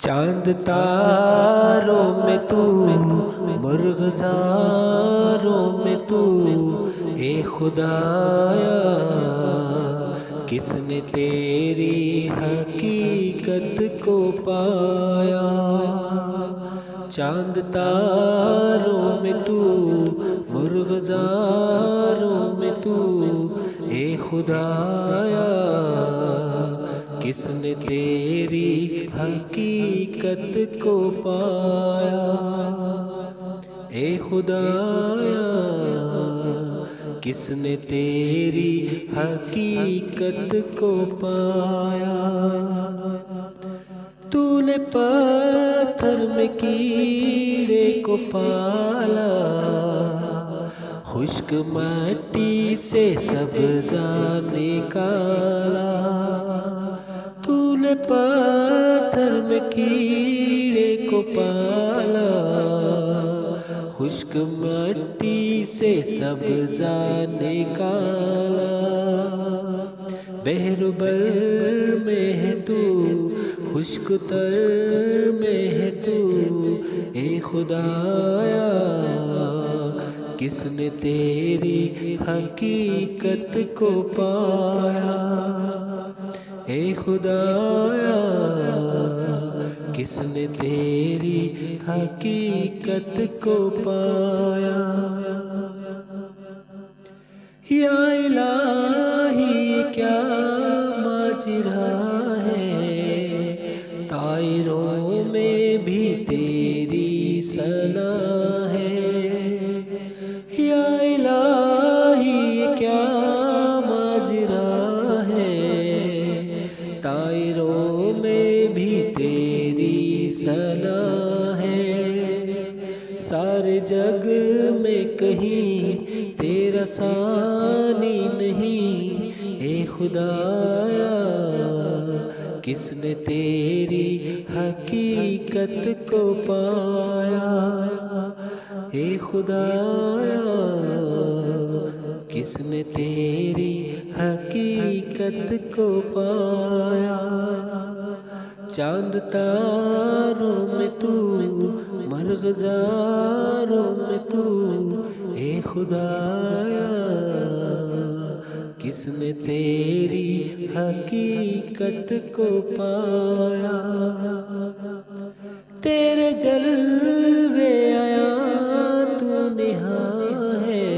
چاند تاروں میں تو، مرغزاروں میں تو، اے خدایا کس نے تیری حقیقت کو پایا؟ چاند تاروں میں تو، مرغزاروں میں تو، اے خدایا کس نے تیری حقیقت کو پایا؟ اے خدایا کس نے تیری حقیقت کو پایا؟ تو نے پتھر میں کیڑے کو پالا، خشک مٹی سے سبزہ نکالا۔ تو نے پتھر میں کیڑے کو پالا، خشک مٹی سے سبزہ نکالا۔ بحر بر میں ہے تو، خشک تر میں ہے تو، اے خدایا کس نے تیری حقیقت کو پایا؟ اے خدایا کس نے تیری حقیقت کو پایا؟ یا الہی کیا ماجرا ہے، طائروں میں بھی تیری ثنا ہے۔ یا الہی کیا ماجرا ہے، طائروں میں بھی تیری ثنا ہے۔ سارے جگ میں کہیں تیرا ثانی نہیں، اے خدایا کس نے تیری حقیقت کو پایا؟ اے خدایا کس نے تیری حقیقت کو پایا؟ چاند تاروں میں تو، مرغزاروں میں تو، اے خدایا کس نے تیری حقیقت کو پایا؟ تیرے جلوے عیاں تو نہاں ہے،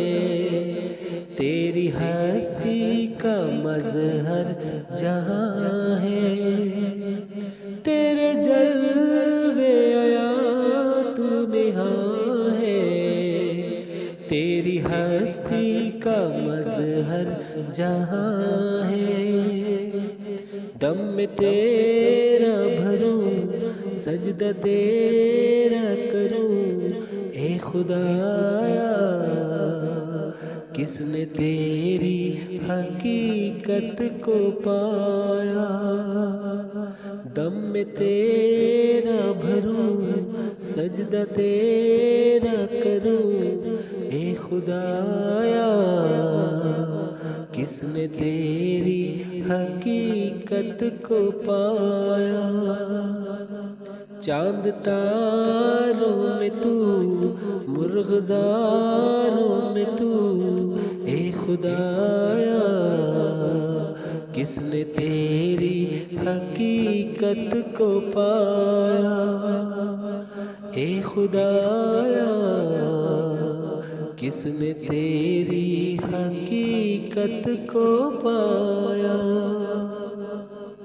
تیری ہستی کا مظہر جہاں ہے۔ تیرے جلوے عیاں تو نہاں ہے، تیری ہستی کا مظہر جہاں ہے۔ دم میں تیرا بھروں، سجدہ تیرا کروں، اے خدایا کس نے تیری حقیقت کو پایا؟ دم میں تیرا بھروں، سجدہ تیرا کروں، اے خدایا کس نے تیری حقیقت کو پایا؟ چاند تاروں میں تو، مرغزاروں میں تو، اے خدایا کس نے تیری حقیقت کو پایا؟ اے خدایا کس نے تیری حقیقت کو پایا؟